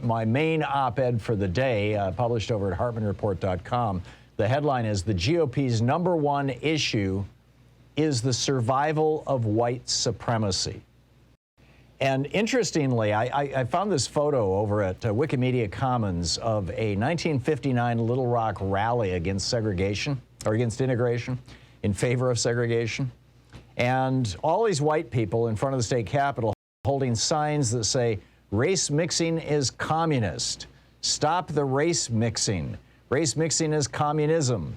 my main op-ed for the day, published over at HartmannReport.com. The headline is, "The GOP's #1 issue is the survival of white supremacy." And interestingly, I found this photo over at Wikimedia Commons of a 1959 Little Rock rally against segregation, or against integration, in favor of segregation. And all these white people in front of the state capitol holding signs that say, "Race mixing is communist. Stop the race mixing. Race mixing is communism."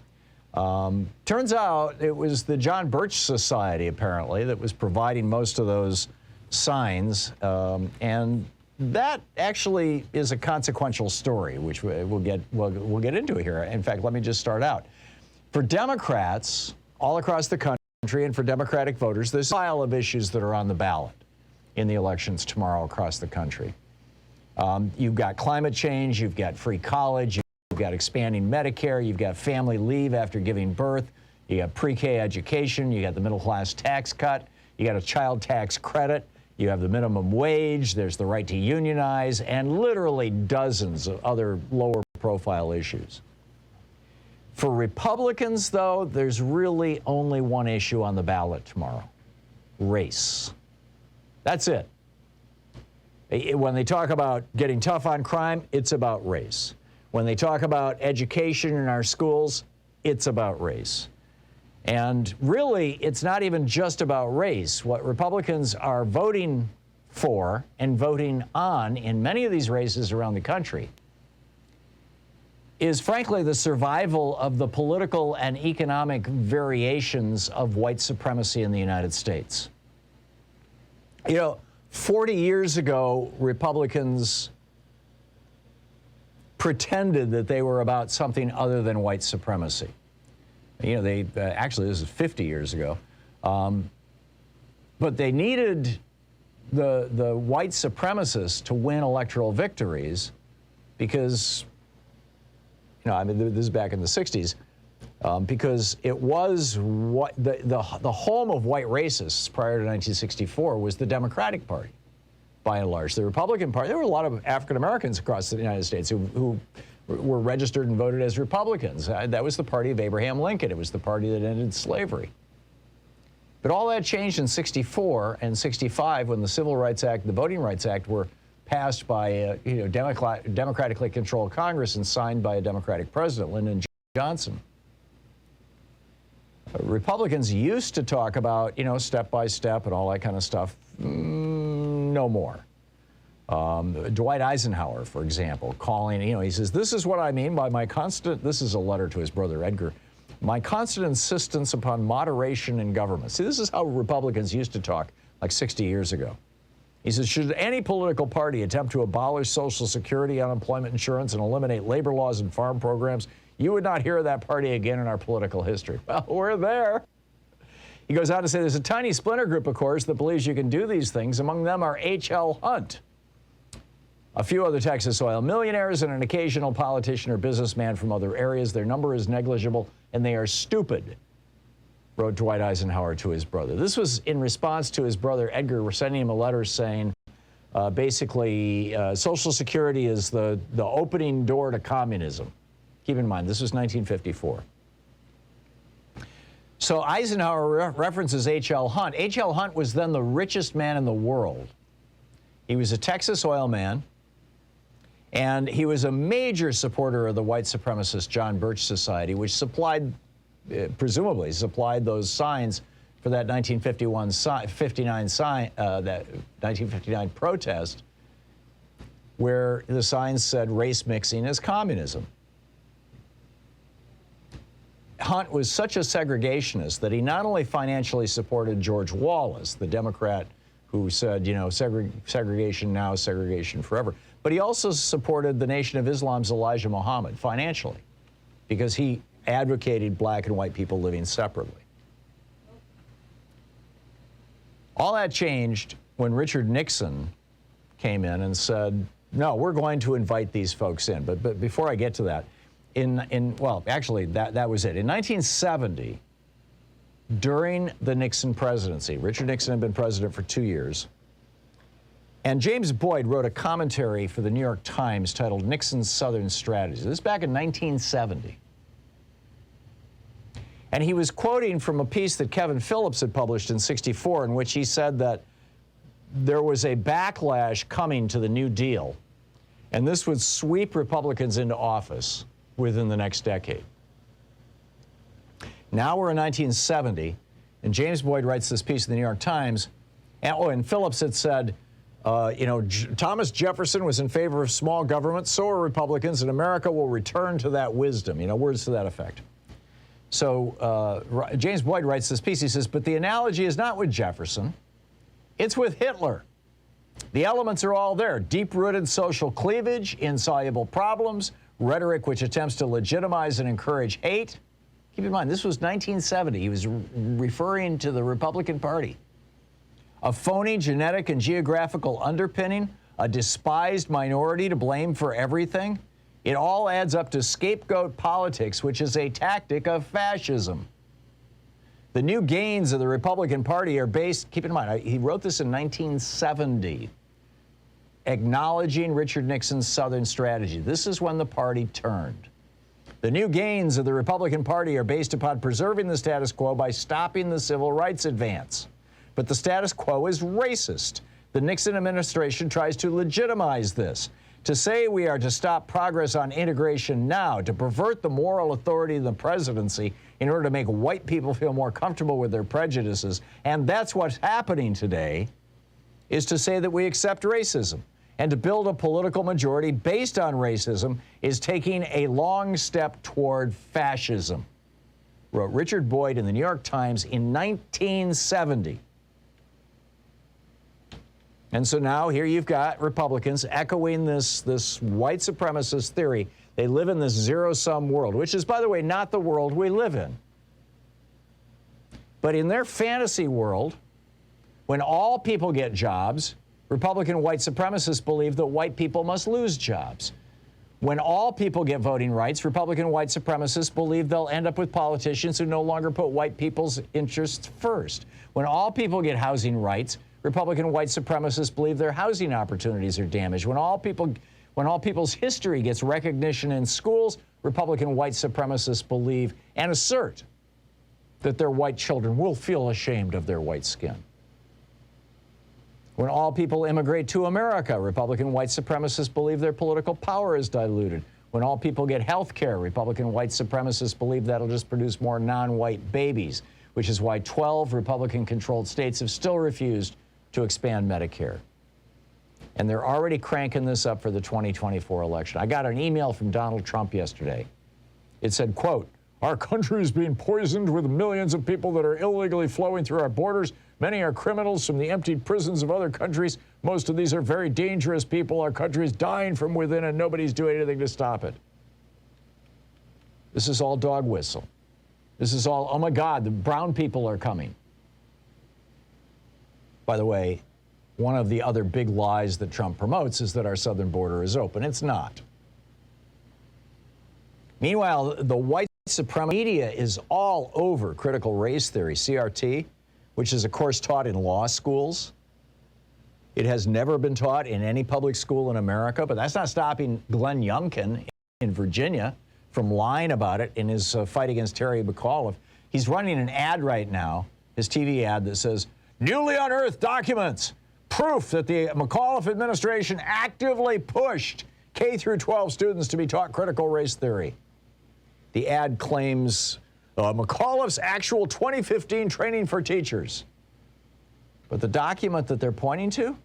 Turns out it was the John Birch Society, apparently, that was providing most of those signs, and that actually is a consequential story, which we'll get into here. In fact, let me just start out. For Democrats all across the country, and for Democratic voters, there's a pile of issues that are on the ballot in the elections tomorrow across the country. You've got climate change, you've got free college, you've got expanding Medicare, you've got family leave after giving birth, you got pre-K education, you got the middle class tax cut, you got a child tax credit, you have the minimum wage, there's the right to unionize, and literally dozens of other lower profile issues. For Republicans, though, there's really only one issue on the ballot tomorrow: race. That's it. When they talk about getting tough on crime, it's about race. When they talk about education in our schools, it's about race. And really, it's not even just about race. What Republicans are voting for and voting on in many of these races around the country is, frankly, the survival of the political and economic variations of white supremacy in the United States. You know, 40 years ago, Republicans pretended that they were about something other than white supremacy. You know, they actually, this is 50 years ago, but they needed the white supremacists to win electoral victories because, you know, I mean, this is back in the 60s, because it was what the home of white racists prior to 1964 was the Democratic Party, by and large. The Republican Party, there were a lot of African Americans across the United States who were registered and voted as Republicans. That was the party of Abraham Lincoln. It was the party that ended slavery. But all that changed in 64 and 65 when the Civil Rights Act, the Voting Rights Act were passed by a democratically controlled Congress and signed by a Democratic president, Lyndon Johnson. Republicans used to talk about, you know, step by step and all that kind of stuff. No more. Dwight Eisenhower, for example, calling, you know, he says, "This is what I mean by my constant," this is a letter to his brother Edgar, "my constant insistence upon moderation in government." See, this is how Republicans used to talk like 60 years ago. He says, "Should any political party attempt to abolish Social Security, unemployment insurance, and eliminate labor laws and farm programs, you would not hear of that party again in our political history." Well, we're there. He goes on to say, "There's a tiny splinter group, of course, that believes you can do these things. Among them are H.L. Hunt, a few other Texas oil millionaires, and an occasional politician or businessman from other areas. Their number is negligible, and they are stupid," wrote Dwight Eisenhower to his brother. This was in response to his brother Edgar sending him a letter saying, basically, Social Security is the opening door to communism. Keep in mind, this was 1954. So Eisenhower references H.L. Hunt. H.L. Hunt was then the richest man in the world. He was a Texas oil man, and he was a major supporter of the white supremacist John Birch Society, which supplied, presumably supplied those signs for that 1959 protest, where the signs said race mixing is communism. Hunt was such a segregationist that he not only financially supported George Wallace, the Democrat who said, you know, segregation now, segregation forever, but he also supported the Nation of Islam's Elijah Muhammad financially because he advocated black and white people living separately. All that changed when Richard Nixon came in and said, no, we're going to invite these folks in. But before I get to that, well, actually, that was it. In 1970, during the Nixon presidency, Richard Nixon had been president for 2 years, And James Boyd wrote a commentary for the New York Times titled Nixon's Southern Strategy. This is back in 1970. And he was quoting from a piece that Kevin Phillips had published in '64 in which he said that there was a backlash coming to the New Deal, and this would sweep Republicans into office within the next decade. Now we're in 1970, and James Boyd writes this piece in the New York Times, and Phillips had said, Thomas Jefferson was in favor of small government, so are Republicans, and America will return to that wisdom, words to that effect. So James Boyd writes this piece. He says, but the analogy is not with Jefferson. It's with Hitler. The elements are all there. Deep-rooted social cleavage, insoluble problems, rhetoric which attempts to legitimize and encourage hate. Keep in mind, this was 1970. He was referring to the Republican Party. A phony genetic and geographical underpinning, a despised minority to blame for everything. It all adds up to scapegoat politics, which is a tactic of fascism. The new gains of the Republican Party are based, keep in mind, he wrote this in 1970, acknowledging Richard Nixon's Southern strategy. This is when the party turned. The new gains of the Republican Party are based upon preserving the status quo by stopping the civil rights advance. But the status quo is racist. The Nixon administration tries to legitimize this. To say we are to stop progress on integration now, to pervert the moral authority of the presidency in order to make white people feel more comfortable with their prejudices, and that's what's happening today, is to say that we accept racism. And to build a political majority based on racism is taking a long step toward fascism, wrote Richard Boyd in the New York Times in 1970. And so now here you've got Republicans echoing this white supremacist theory. They live in this zero-sum world, which is, by the way, not the world we live in. But in their fantasy world, when all people get jobs, Republican white supremacists believe that white people must lose jobs. When all people get voting rights, Republican white supremacists believe they'll end up with politicians who no longer put white people's interests first. When all people get housing rights, Republican white supremacists believe their housing opportunities are damaged. When all people's history gets recognition in schools, Republican white supremacists believe and assert that their white children will feel ashamed of their white skin. When all people immigrate to America, Republican white supremacists believe their political power is diluted. When all people get health care, Republican white supremacists believe that'll just produce more non-white babies, which is why 12 Republican-controlled states have still refused to expand Medicare. And they're already cranking this up for the 2024 election. I got an email from Donald Trump yesterday. It said, quote, our country is being poisoned with millions of people that are illegally flowing through our borders. Many are criminals from the emptied prisons of other countries. Most of these are very dangerous people. Our country is dying from within, and nobody's doing anything to stop it. This is all dog whistle. This is all, oh my God, the brown people are coming. By the way, one of the other big lies that Trump promotes is that our southern border is open. It's not. Meanwhile, the white supremacist media is all over critical race theory, CRT, which is a course taught in law schools. It has never been taught in any public school in America, but that's not stopping Glenn Youngkin in Virginia from lying about it in his fight against Terry McAuliffe. He's running an ad right now, his TV ad that says, newly unearthed documents, proof that the McAuliffe administration actively pushed K through 12 students to be taught critical race theory. The ad claims McAuliffe's actual 2015 training for teachers. But the document that they're pointing to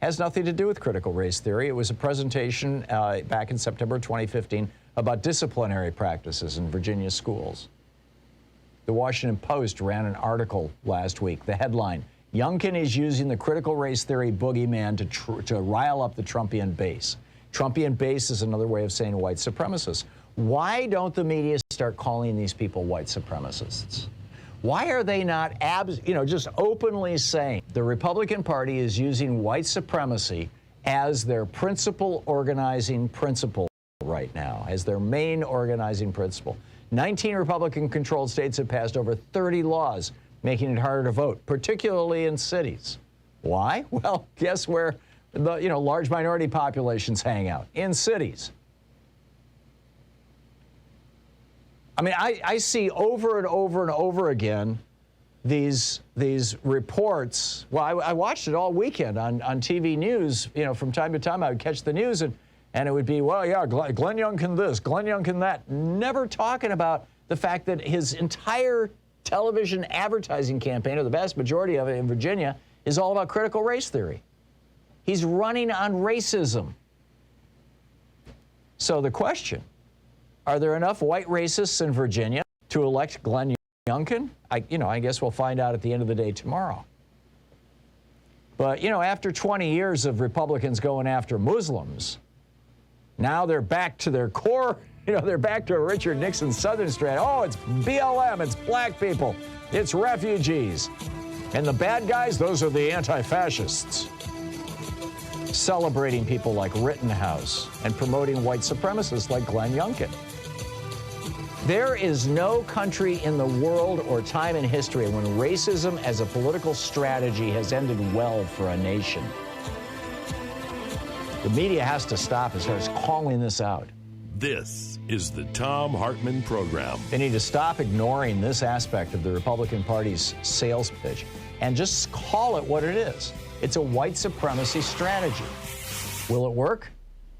has nothing to do with critical race theory. It was a presentation back in September 2015 about disciplinary practices in Virginia schools. The Washington Post ran an article last week. The headline, Youngkin is using the critical race theory boogeyman to rile up the Trumpian base. Trumpian base is another way of saying white supremacists. Why don't the media start calling these people white supremacists? Why are they not just openly saying the Republican Party is using white supremacy as their principal organizing principle right now, as their main organizing principle? 19 Republican-controlled states have passed over 30 laws making it harder to vote, particularly in cities. Why? Well, guess where large minority populations hang out in cities. I mean, I see over and over and over again these reports. Well, I watched it all weekend on TV news. From time to time I would catch the news and it would be, well, yeah, Glenn Youngkin this, Glenn Youngkin that. Never talking about the fact that his entire television advertising campaign, or the vast majority of it in Virginia, is all about critical race theory. He's running on racism. So the question, are there enough white racists in Virginia to elect Glenn Youngkin? I guess we'll find out at the end of the day tomorrow. But, after 20 years of Republicans going after Muslims, now they're back to their core. They're back to a Richard Nixon Southern strategy. Oh, it's BLM, it's black people, it's refugees. And the bad guys, those are the anti-fascists. Celebrating people like Rittenhouse and promoting white supremacists like Glenn Youngkin. There is no country in the world or time in history when racism as a political strategy has ended well for a nation. The media has to stop and start calling this out. This is the Thom Hartmann Program. They need to stop ignoring this aspect of the Republican Party's sales pitch and just call it what it is. It's a white supremacy strategy. Will it work?